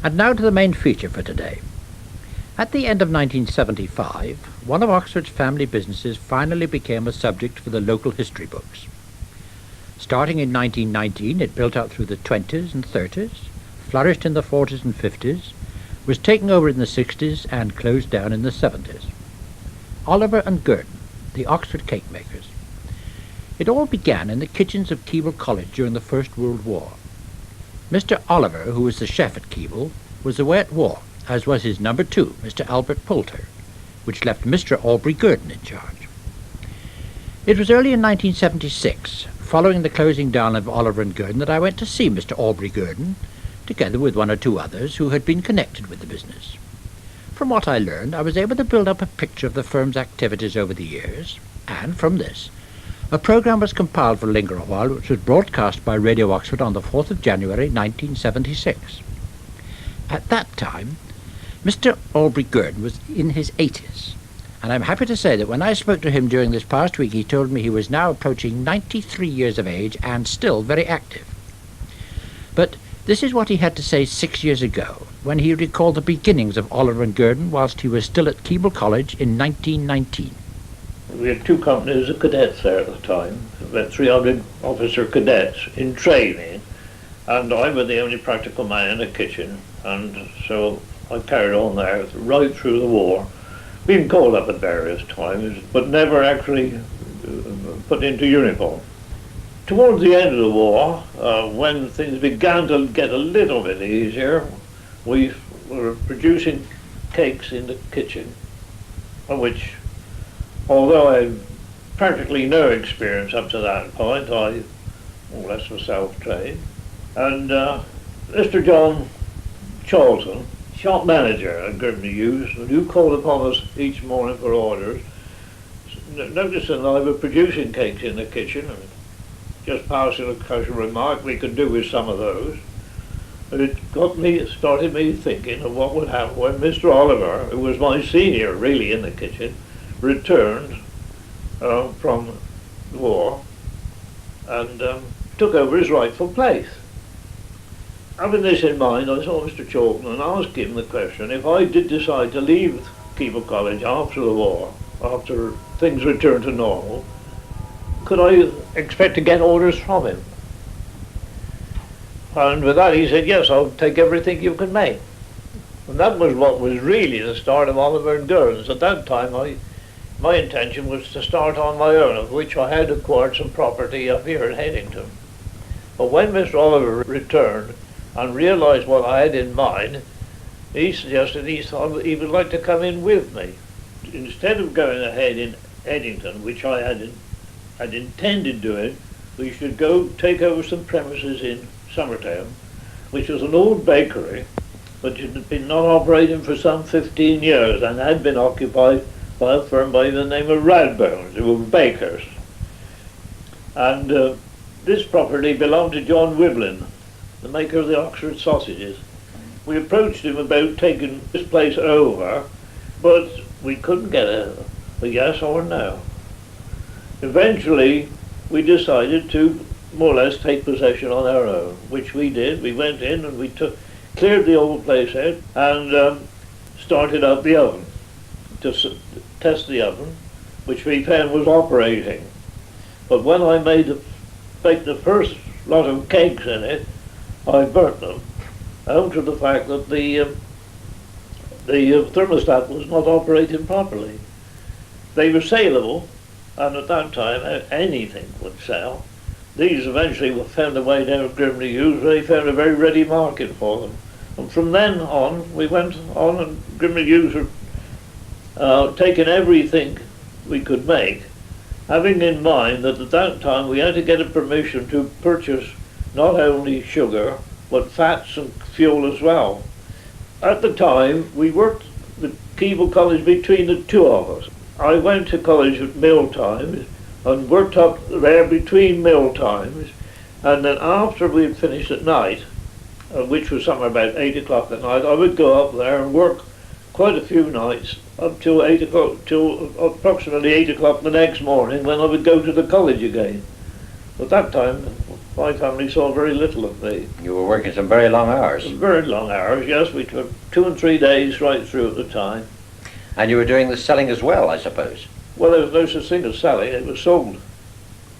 And now to the main feature for today. At the end of 1975, one of Oxford's family businesses finally became a subject for the local history books. Starting in 1919, it built out through the 20s and 30s, flourished in the 40s and 50s, was taken over in the 60s and closed down in the 70s. Oliver and Gurden, the Oxford cake makers. It all began in the kitchens of Keble College during the First World War. Mr. Oliver, who was the chef at Keble, was away at war, as was his number two, Mr. Albert Poulter, which left Mr. Aubrey Gurden in charge. It was early in 1976, following the closing down of Oliver and Gurden, that I went to see Mr. Aubrey Gurden, together with one or two others who had been connected with the business. From what I learned, I was able to build up a picture of the firm's activities over the years, and from this, a programme was compiled for Linger a While, which was broadcast by Radio Oxford on the 4th of January 1976. At that time, Mr. Aubrey Gurden was in his 80s, and I'm happy to say that when I spoke to him during this past week, he told me he was now approaching 93 years of age and still very active. But this is what he had to say 6 years ago, when he recalled the beginnings of Oliver and Gurden whilst he was still at Keble College in 1919. We had two companies of cadets there at the time, about 300 officer cadets in training, and I was the only practical man in the kitchen, and so I carried on there right through the war, being called up at various times, but never actually put into uniform. Towards the end of the war, when things began to get a little bit easier, we were producing cakes in the kitchen, of which, although I had practically no experience up to that point, I more or less was self-trained. And Mr. John Charlton, shop manager at Gurden Employees, who called upon us each morning for orders, noticing that I was producing cakes in the kitchen, and just passing a casual remark we could do with some of those. It started me thinking of what would happen when Mr. Oliver, who was my senior really in the kitchen, returned from the war and took over his rightful place. Having this in mind, I saw Mr. Charlton and asked him the question, if I did decide to leave Keble College after the war, after things returned to normal, could I expect to get orders from him? And with that he said, yes, I'll take everything you can make. And that was what was really the start of Oliver and Gurden's. At that time, my intention was to start on my own, of which I had acquired some property up here at Headington. But when Mr. Oliver returned and realised what I had in mind, he suggested he thought he would like to come in with me. Instead of going ahead in Headington, which I had intended doing, we should go take over some premises in Summertown, which was an old bakery, which had been not operating for some 15 years and had been occupied by a firm by the name of Radbones, who were bakers. And this property belonged to John Wiblin, the maker of the Oxford sausages. We approached him about taking this place over, but we couldn't get a yes or no. Eventually, we decided to more or less take possession on our own, which we did. We went in and we cleared the old place out and started up the oven to test the oven, which we found was operating. But when I baked the first lot of cakes in it, I burnt them, owing to the fact that the thermostat was not operating properly. They were saleable, and at that time anything would sell. These eventually were found a way down at Gurden Employees, where they found a very ready market for them. And from then on, we went on, and Gurden Employees were taking everything we could make, having in mind that at that time we had to get a permission to purchase not only sugar, but fats and fuel as well. At the time, we worked the Keble College between the two of us. I went to college at meal times and worked up there between meal times, and then after we had finished at night, which was somewhere about 8 o'clock at night, I would go up there and work quite a few nights up till 8 o'clock, till approximately 8 o'clock the next morning, when I would go to the college again. At that time, my family saw very little of me. You were working some very long hours. Very long hours, yes. We took 2 and 3 days right through at the time. And you were doing the selling as well, I suppose. Well, there was no such thing as selling, it was sold.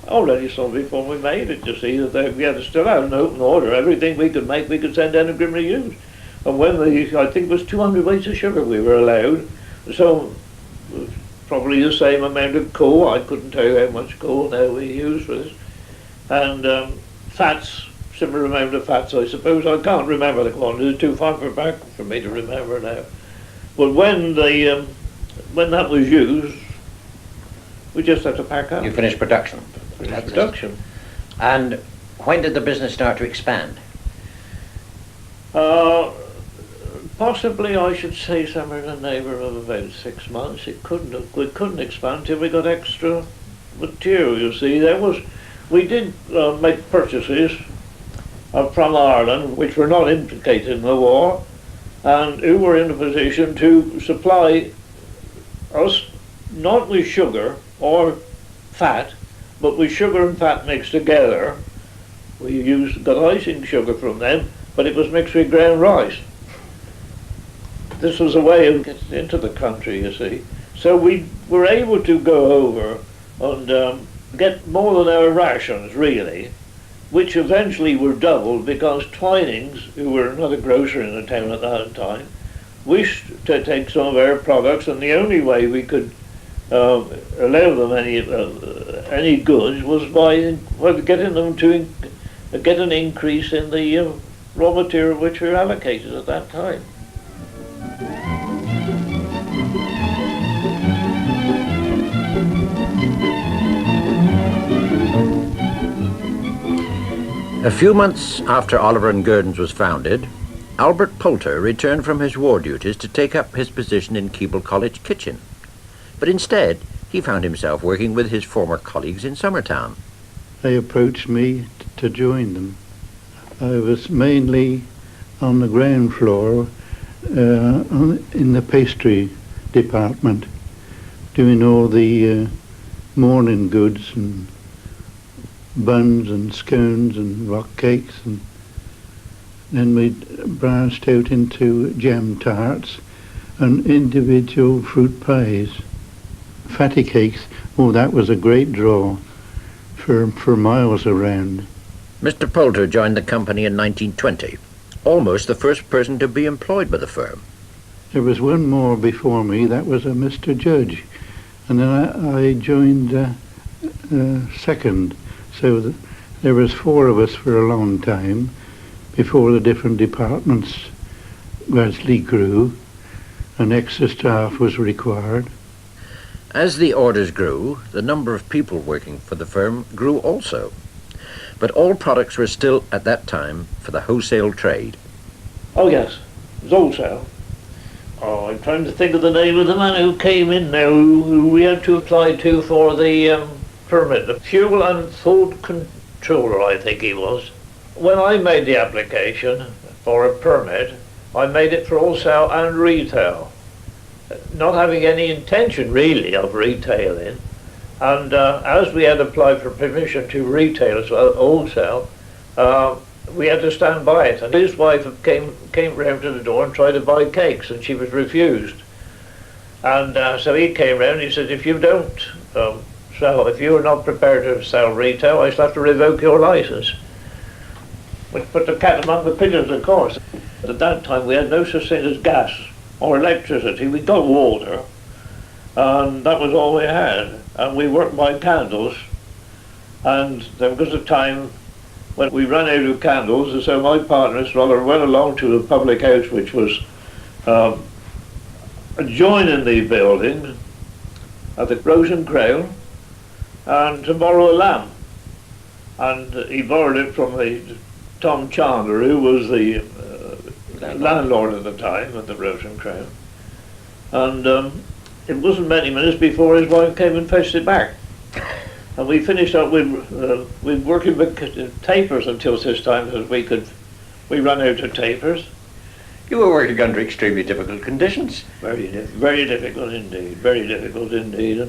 Already sold before we made it, you see, that we had to still have an open order. Everything we could make, we could send down to Grimley Hughes. And when I think it was 200 weights of sugar we were allowed, so probably the same amount of coal. I couldn't tell you how much coal now we use for this. And fats, similar amount of fats, I suppose. I can't remember the quantity, it's too far back for me to remember now. But when that was used, we just had to pack up. You finished production. Finished production. And when did the business start to expand? Possibly, I should say, somewhere in the neighbourhood of about 6 months. We couldn't expand till we got extra material. You see, we did make purchases from Ireland, which were not implicated in the war, and who were in a position to supply us not with sugar or fat, but with sugar and fat mixed together. We got icing sugar from them, but it was mixed with ground rice. This was a way of getting into the country, you see. So we were able to go over and get more than our rations, really, which eventually were doubled because Twinings, who were another grocer in the town at that time, wished to take some of our products, and the only way we could allow them any goods was by getting them to get an increase in the raw material which we were allocated at that time. A few months after Oliver and Gurden's was founded, Albert Poulter returned from his war duties to take up his position in Keble College kitchen. But instead, he found himself working with his former colleagues in Summertown. They approached me to join them. I was mainly on the ground floor in the pastry department, doing all the morning goods and buns and scones and rock cakes, and then we branched out into jam tarts and individual fruit pies. Fatty cakes, oh, that was a great draw for miles around. Mr. Poulter joined the company in 1920, almost the first person to be employed by the firm. There was one more before me, that was a Mr. Judge, and then I joined second. So there was 4 of us for a long time before the different departments gradually grew and extra staff was required. As the orders grew, the number of people working for the firm grew also. But all products were still, at that time, for the wholesale trade. Oh yes, it was wholesale. Oh, I'm trying to think of the name of the man who came in now, who we had to apply to for the permit, the fuel and food controller, I think he was. When I made the application for a permit, I made it for wholesale and retail, not having any intention really of retailing. And as we had applied for permission to retail as well, wholesale, we had to stand by it. And his wife came round to the door and tried to buy cakes, and she was refused. And so he came round and he said, if you don't if you are not prepared to sell retail, I shall have to revoke your license. Which put the cat among the pigeons, of course. At that time we had no such thing as gas or electricity. We got water, and that was all we had. And we worked by candles, and there was a time when we ran out of candles, and so my partner, Mr. Oliver, went along to the public house, which was adjoining the building at the Rose and Crown, and to borrow a lamp. And he borrowed it from Tom Chandler, who was the landlord at the time at the Rose and Crown. And it wasn't many minutes before his wife came and fetched it back. And we finished up with working with tapers until such time as we ran out of tapers. You were working under extremely difficult conditions. Very difficult indeed, very difficult indeed.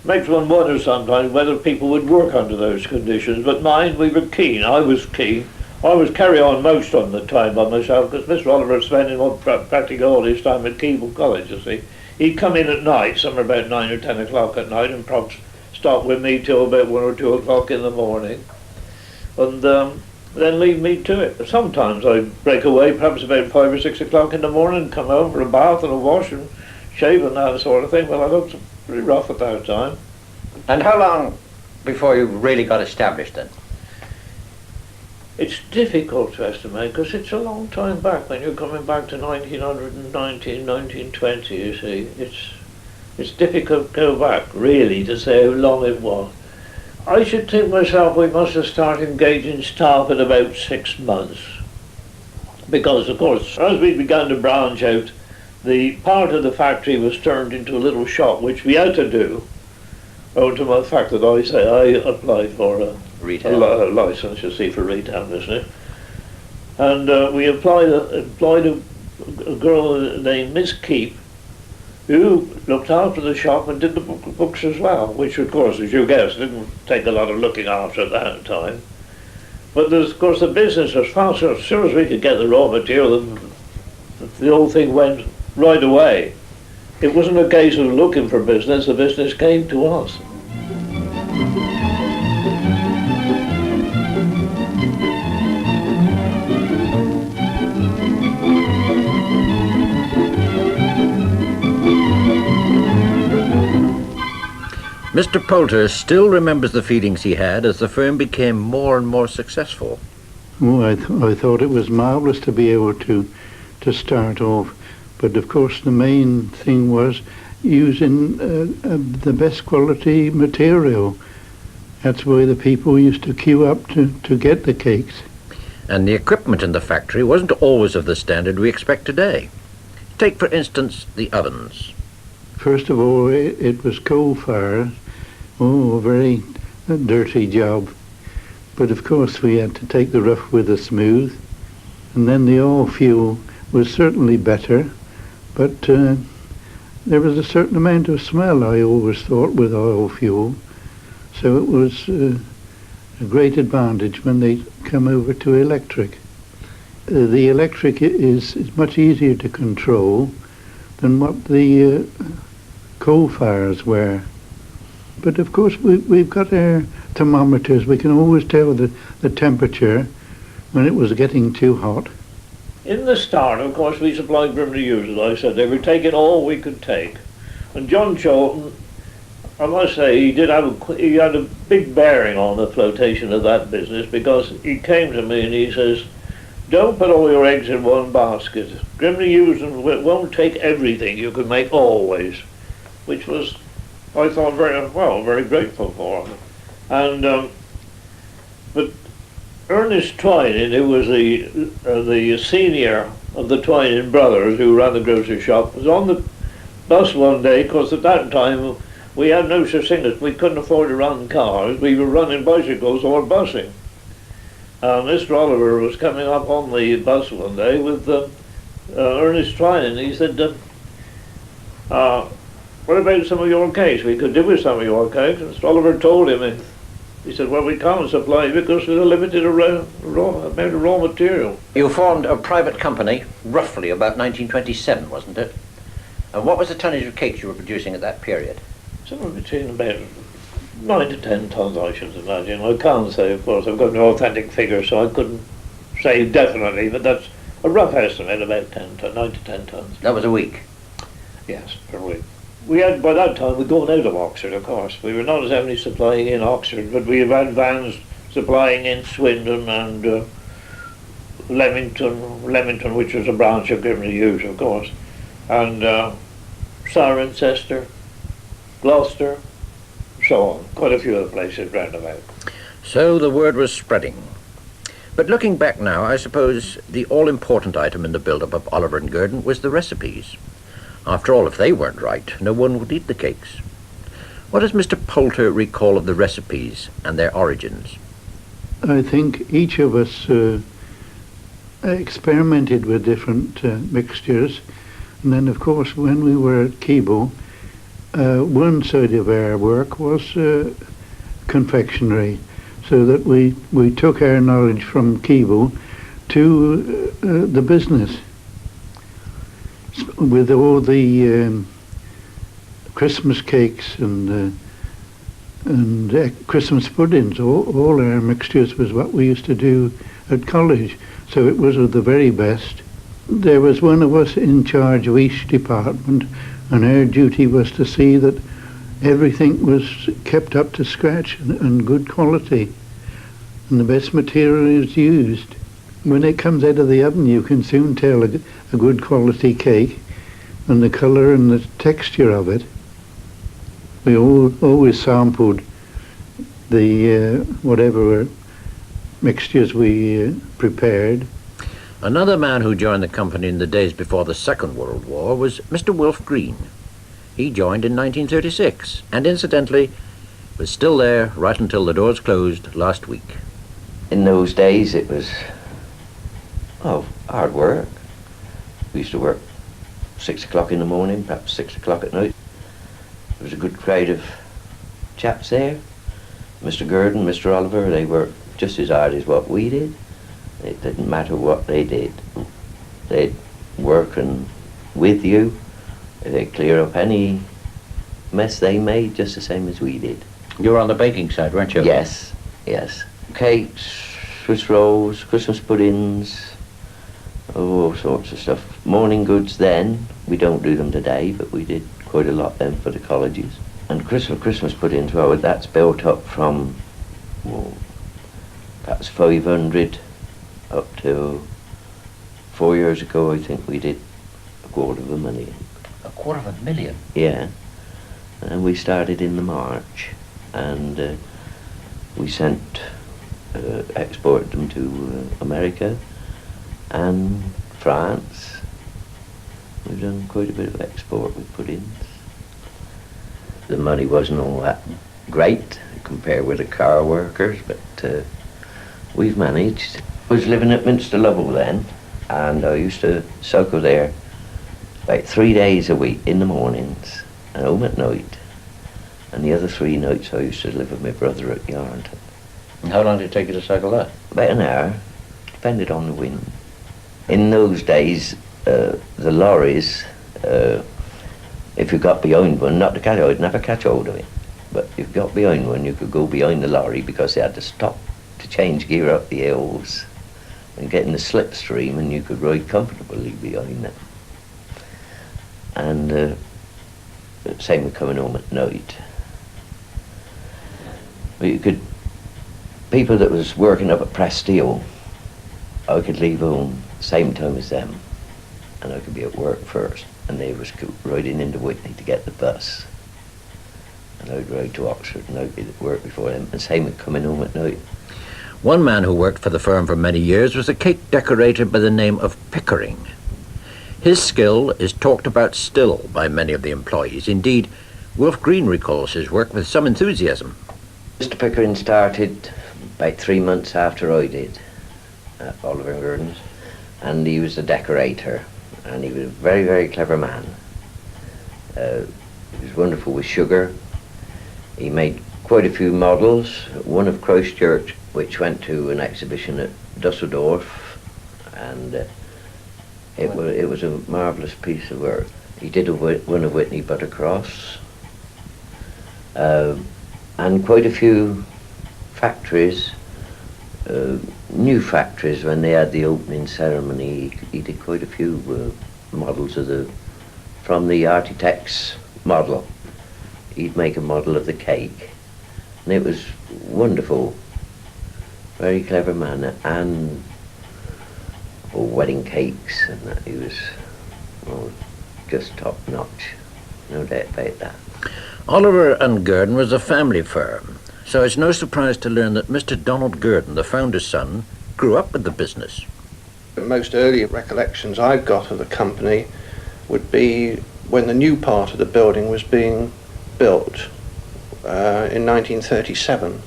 Makes one wonder sometimes whether people would work under those conditions, but mine, we were keen. I was keen. I was carry on most of the time by myself, because Mr. Oliver was spending practically all his time at Keble College, you see. He'd come in at night, somewhere about 9 or 10 o'clock at night, and perhaps stop with me till about 1 or 2 o'clock in the morning, and then leave me to it. Sometimes I'd break away, perhaps about 5 or 6 o'clock in the morning, come home for a bath and a wash and shave and that sort of thing. Well, I looked pretty rough at that time. And how long before you really got established then? It's difficult to estimate, because it's a long time back. When you're coming back to 1919, 1920, you see, it's difficult to go back, really, to say how long it was. I should think myself we must have started engaging staff at about 6 months. Because, of course, as we began to branch out, the part of the factory was turned into a little shop, which we had to do, owing to the fact that I applied for a license, you see, for retail business. And we employed a girl named Miss Keep, who looked after the shop and did the books as well, which, of course, as you guessed, didn't take a lot of looking after at that time. But, of course, the business was faster. As soon as we could get the raw material, the whole thing went right away. It wasn't a case of looking for business, the business came to us. Mr. Poulter still remembers the feelings he had as the firm became more and more successful. Oh, I thought it was marvellous to be able to start off. But of course the main thing was using the best quality material. That's why the people used to queue up to get the cakes. And the equipment in the factory wasn't always of the standard we expect today. Take, for instance, the ovens. First of all, it was coal fire. Oh, a very dirty job. But of course we had to take the rough with the smooth. And then the oil fuel was certainly better. But there was a certain amount of smell, I always thought, with oil fuel. So it was a great advantage when they come over to electric. The electric is much easier to control than what the coal fires were. But of course we've got our thermometers. We can always tell the temperature when it was getting too hot. In the start, of course, we supplied Grimley users. I said they were taking all we could take. And John Chilton, I must say, he had a big bearing on the flotation of that business, because he came to me and he says, don't put all your eggs in one basket. Grimley users won't take everything you can make always, which was, I thought, very grateful for him. And but Ernest Twining, who was the senior of the Twining brothers who ran the grocery shop, was on the bus one day, because at that time we had no such thing as, we couldn't afford to run cars. We were running bicycles or busing. Mr. Oliver was coming up on the bus one day with Ernest Twining. He said, what about some of your cakes? We could do with some of your cakes. And Mr. Oliver told him, he said, well, we can't supply because there's a limited amount of raw material. You formed a private company roughly about 1927, wasn't it? And what was the tonnage of cakes you were producing at that period? Somewhere between about 9 to 10 tons, I should imagine. I can't say, of course, I've got no authentic figure, so I couldn't say definitely, but that's a rough estimate, about 9 to 10 tons. That was a week? Yes, per week. We had, by that time, we'd gone out of Oxford, of course. We were not as only supplying in Oxford, but we had vans supplying in Swindon and Leamington, which was a branch of Grimley Hughes, of course, and Cirencester, Gloucester, so on. Quite a few other places round about. So the word was spreading. But looking back now, I suppose the all-important item in the build-up of Oliver and Gurden was the recipes. After all, if they weren't right, no one would eat the cakes. What does Mr. Poulter recall of the recipes and their origins? I think each of us experimented with different mixtures. And then, of course, when we were at Keble, one side of our work was confectionery, so that we took our knowledge from Keble to the business with all the Christmas cakes and Christmas puddings. All our mixtures was what we used to do at college, so it was of the very best. There was one of us in charge of each department, and our duty was to see that everything was kept up to scratch and good quality, and the best material is used. When it comes out of the oven, you can soon tell a good quality cake and the colour and the texture of it. We always sampled the whatever mixtures we prepared. Another man who joined the company in the days before the Second World War was Mr. Wilf Green. He joined in 1936 and incidentally was still there right until the doors closed last week. In those days it was hard work. We used to work 6 o'clock in the morning, perhaps 6 o'clock at night. There was a good crowd of chaps there. Mr. Gurden, Mr. Oliver, they worked just as hard as what we did. It didn't matter what they did. They'd work with you. They'd clear up any mess they made just the same as we did. You were on the baking side, weren't you? Yes, yes. Cakes, Swiss rolls, Christmas puddings, all sorts of stuff. Morning goods then, we don't do them today, but we did quite a lot then for the colleges. And Christmas puddings, well, that's built up from perhaps 500 up to 4 years ago. I think we did $250,000. $250,000? Yeah, and we started in the March, and we exported them to America and France. We've done quite a bit of export with puddings. The money wasn't all that great compared with the car workers, but we've managed. I was living at Minster Lovell then, and I used to cycle there about 3 days a week in the mornings and home at night. And the other 3 nights I used to live with my brother at Yarnton. And how long did it take you to cycle that? About an hour, depended on the wind. In those days, the lorries, if you got behind one, not to catch, I'd never catch hold of it, but if you got behind one, you could go behind the lorry because they had to stop to change gear up the hills and get in the slipstream, and you could ride comfortably behind them. And same with coming home at night. But you could, people that was working up at Press Steel, I could leave home same time as them, and I could be at work first, and they was riding into Whitney to get the bus, and I'd ride to Oxford, and I'd be at work before them, and same with coming home at night. One man who worked for the firm for many years was a cake decorator by the name of Pickering. His skill is talked about still by many of the employees. Indeed, Wilf Green recalls his work with some enthusiasm. Mr. Pickering started about 3 months after I did at Oliver and Gurden's, and he was a decorator, and he was a very, very clever man. He was wonderful with sugar. He made quite a few models, one of Christchurch, which went to an exhibition at Dusseldorf, and it was a marvellous piece of work. He did one of Whitney Buttercross, and quite a few factories, new factories. When they had the opening ceremony, he did quite a few models from the architect's model. He'd make a model of the cake, and it was wonderful. Very clever man, and wedding cakes, and that. He was just top notch, no doubt about that. Oliver and Gurden was a family firm, so it's no surprise to learn that Mr. Donald Gurden, the founder's son, grew up with the business. The most early recollections I've got of the company would be when the new part of the building was being built in 1937.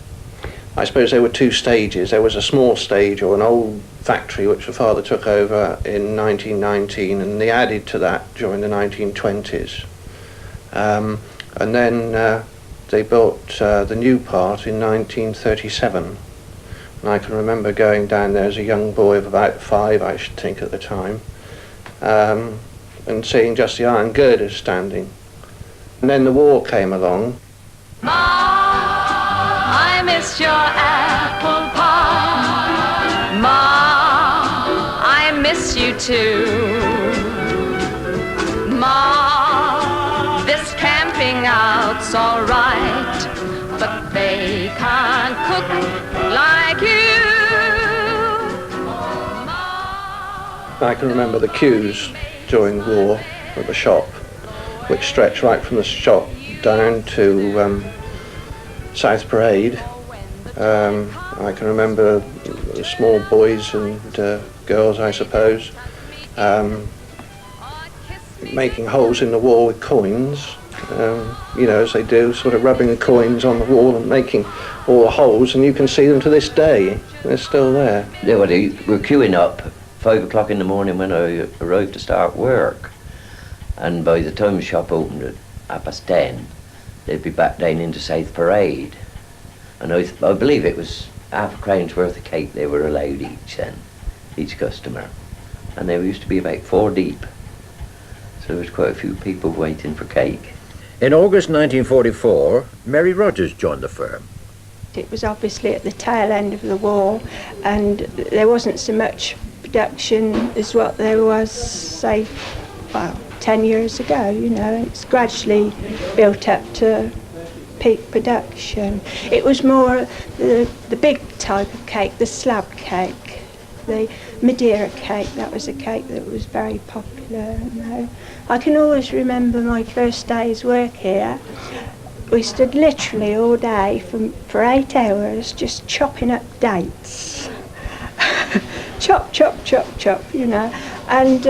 I suppose there were 2 stages. There was a small stage, or an old factory, which the father took over in 1919, and they added to that during the 1920s. And then they built the new part in 1937. And I can remember going down there as a young boy of about 5, I should think, at the time, and seeing just the iron girders standing. And then the war came along. Ma, I miss your apple pie. Ma, I miss you too. Ma, this camping out's all right, but they can't cook like you. I can remember the queues during the war at the shop, which stretched right from the shop down to South Parade. I can remember small boys and girls, I suppose, making holes in the wall with coins, as they do, sort of rubbing the coins on the wall and making all the holes, and you can see them to this day. They're still there. They were queuing up 5 o'clock in the morning when I arrived to start work, and by the time the shop opened at 10:30, they'd be back down into South Parade, and I believe it was £0.50 worth of cake they were allowed each customer, and there used to be about 4 deep, so there was quite a few people waiting for cake. In August 1944, Mary Rogers joined the firm. It was obviously at the tail end of the war, and there wasn't so much production as what there was, say, 10 years ago, It's gradually built up to peak production. It was more the big type of cake, the slab cake, the Madeira cake. That was a cake that was very popular, I can always remember my first day's work here. We stood literally all day for 8 hours just chopping up dates. Chop, chop, chop, chop, and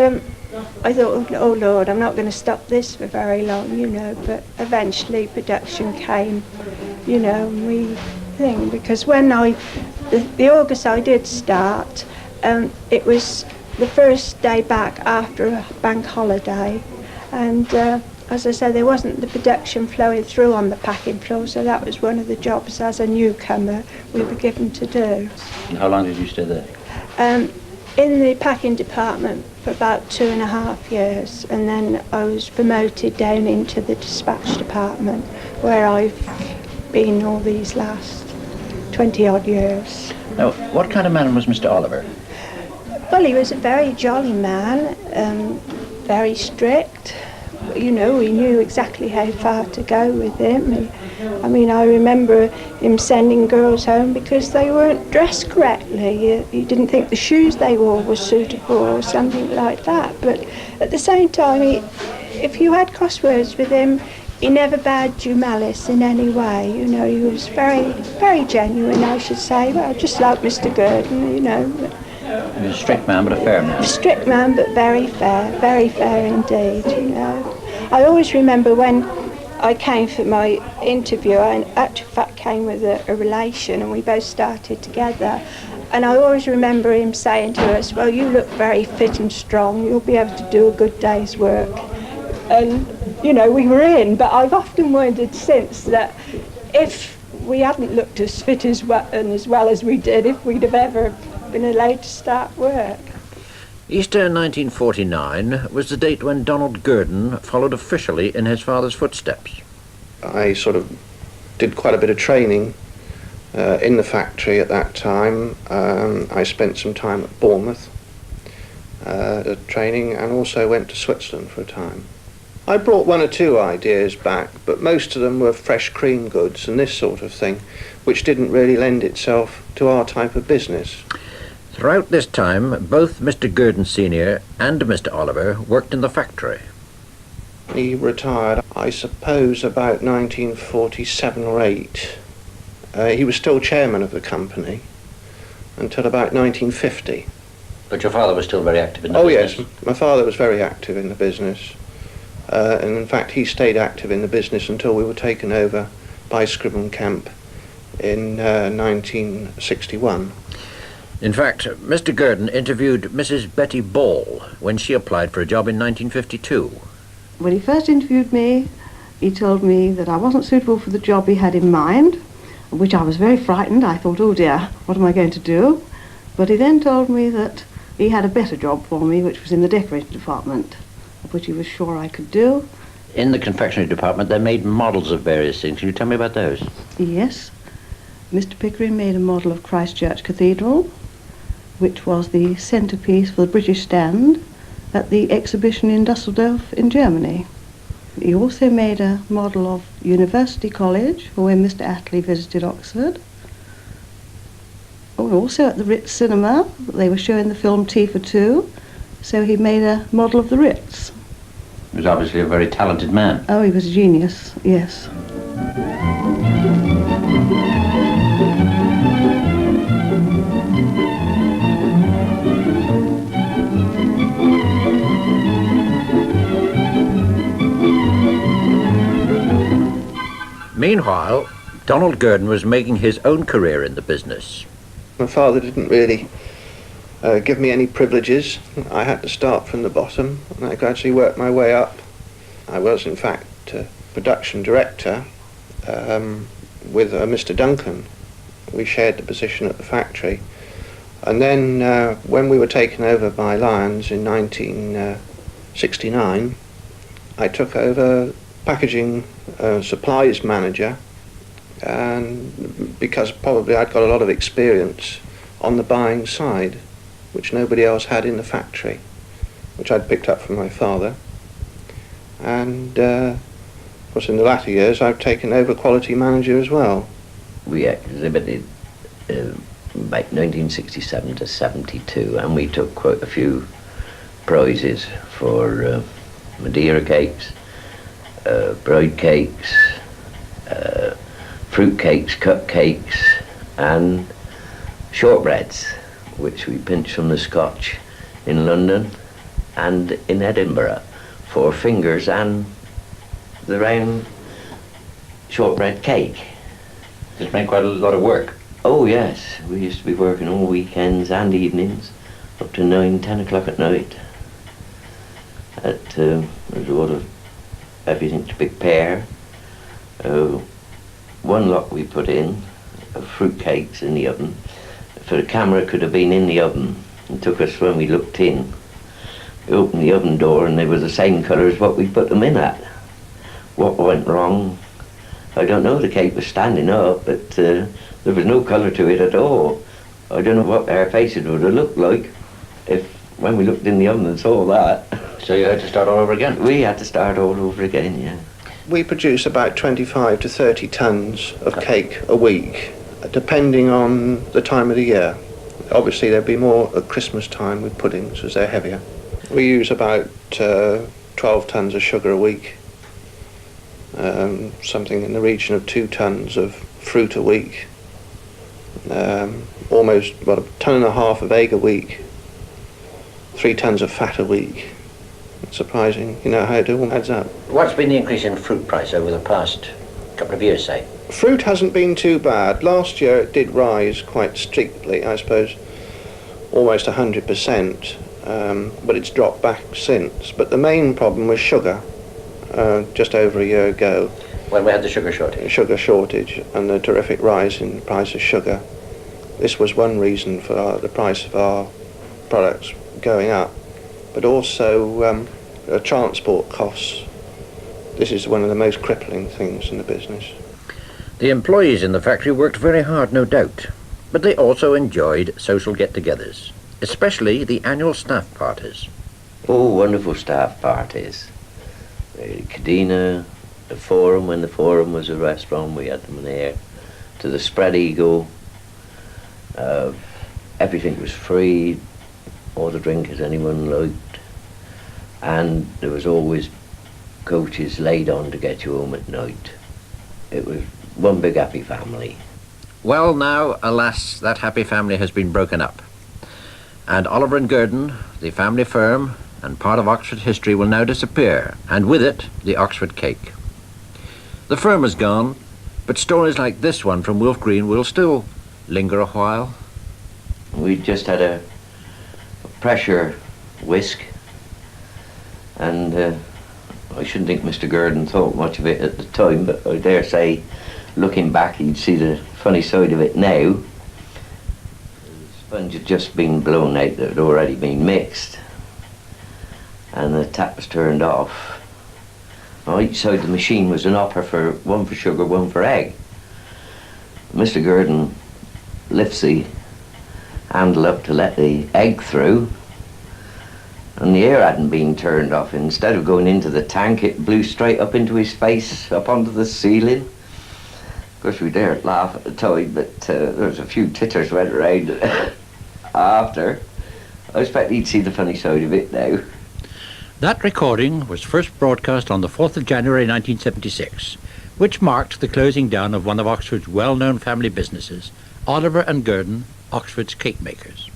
I thought, oh Lord, I'm not going to stop this for very long, but eventually production came, and we think, because when the August I did start, it was the first day back after a bank holiday, and as I said, there wasn't the production flowing through on the packing floor, so that was one of the jobs as a newcomer we were given to do. And how long did you stay there? In the packing department for about 2.5 years, and then I was promoted down into the dispatch department, where I've been all these last 20-odd years. Now, what kind of man was Mr. Oliver? Well, he was a very jolly man, very strict. We knew exactly how far to go with him. I remember him sending girls home because they weren't dressed correctly. He didn't think the shoes they wore were suitable or something like that. But at the same time, if you had crosswords with him, he never badged you malice in any way. He was very, very genuine, I should say. Well, just like Mr. Gurden, He was a strict man, but a fair man. A strict man, but very fair indeed, I always remember when I came for my interview, I in actual fact came with a relation, and we both started together. And I always remember him saying to us, well, you look very fit and strong, you'll be able to do a good day's work. And, we were in, but I've often wondered since that if we hadn't looked as fit as well as we did, if we'd have ever been allowed to start work. Easter 1949 was the date when Donald Gurden followed officially in his father's footsteps. I sort of did quite a bit of training in the factory at that time. I spent some time at Bournemouth training, and also went to Switzerland for a time. I brought 1 or 2 ideas back, but most of them were fresh cream goods and this sort of thing, which didn't really lend itself to our type of business. Throughout this time, both Mr. Gurden Sr. and Mr. Oliver worked in the factory. He retired, I suppose, about 1947 or 8. He was still chairman of the company until about 1950. But your father was still very active in the business? business? Oh yes, my father was very active in the business. And in fact, he stayed active in the business until we were taken over by Scribham Camp in 1961. In fact, Mr. Gurden interviewed Mrs. Betty Ball when she applied for a job in 1952. When he first interviewed me, he told me that I wasn't suitable for the job he had in mind, which I was very frightened. I thought, oh dear, what am I going to do? But he then told me that he had a better job for me, which was in the decorating department, which he was sure I could do. In the confectionery department, they made models of various things. Can you tell me about those? Yes. Mr. Pickering made a model of Christchurch Cathedral, which was the centrepiece for the British stand at the exhibition in Dusseldorf in Germany. He also made a model of University College, for when Mr. Attlee visited Oxford. Also at the Ritz Cinema, they were showing the film Tea for Two, so he made a model of the Ritz. He was obviously a very talented man. Oh, he was a genius, yes. Meanwhile, Donald Gurden was making his own career in the business. My father didn't really give me any privileges. I had to start from the bottom, and I gradually worked my way up. I was, in fact, production director with Mr. Duncan. We shared the position at the factory. And then when we were taken over by Lyons in 1969, I took over packaging supplies manager, and because probably I'd got a lot of experience on the buying side, which nobody else had in the factory, which I'd picked up from my father. And of course in the latter years I've taken over quality manager as well. We exhibited about 1967 to 72, and we took quite a few prizes for Madeira cakes, bride cakes, fruit cakes, cupcakes, and shortbreads, which we pinched from the Scotch in London and in Edinburgh for fingers and the round shortbread cake. This made quite a lot of work. Oh yes, we used to be working all weekends and evenings up to 9, 10 o'clock at night. There was a lot of everything to prepare. One lot we put in of fruit cakes in the oven. For the camera could have been in the oven. It took us when we looked in. We opened the oven door and they were the same colour as what we put them in at. What went wrong? I don't know. The cake was standing up, but there was no colour to it at all. I don't know what our faces would have looked like if when we looked in the oven and saw that. So you had to start all over again? We had to start all over again, yeah. We produce about 25 to 30 tons of cake a week, depending on the time of the year. Obviously there'd be more at Christmas time with puddings as they're heavier. We use about 12 tons of sugar a week, something in the region of 2 tons of fruit a week, almost about 1.5 tons of egg a week, 3 tons of fat a week. It's surprising, you know, how it all adds up. What's been the increase in fruit price over the past couple of years, say? Fruit hasn't been too bad. Last year it did rise quite steeply, I suppose, almost 100%, but it's dropped back since. But the main problem was sugar, just over a year ago. When we had the sugar shortage? Sugar shortage and the terrific rise in the price of sugar. This was one reason for the price of our products going up. But also transport costs. This is one of the most crippling things in the business. The employees in the factory worked very hard, no doubt, but they also enjoyed social get-togethers, especially the annual staff parties. Oh, wonderful staff parties. Cadena, the Forum, when the Forum was a restaurant, we had them there. To the Spread Eagle, everything was free, all the drink as anyone liked, and there was always coaches laid on to get you home at night. It was one big happy family. Well now, alas, that happy family has been broken up, and Oliver and Gurden, the family firm and part of Oxford history, will now disappear, and with it the Oxford cake. The firm is gone, but stories like this one from Wolf Green will still linger a while. We just had a pressure whisk, and I shouldn't think Mr. Gurden thought much of it at the time, but I dare say, looking back, he'd see the funny side of it now. The sponge had just been blown out that had already been mixed, and the tap was turned off. On each side of the machine was an hopper, for one for sugar, one for egg. Mr. Gurden lifts the handle up to let the egg through, and the air hadn't been turned off. Instead of going into the tank, it blew straight up into his face, up onto the ceiling. Of course, we daren't laugh at the time, but there was a few titters went around after. I expect he'd see the funny side of it now. That recording was first broadcast on the 4th of January 1976, which marked the closing down of one of Oxford's well-known family businesses, Oliver and Gurden, Oxford's cake makers.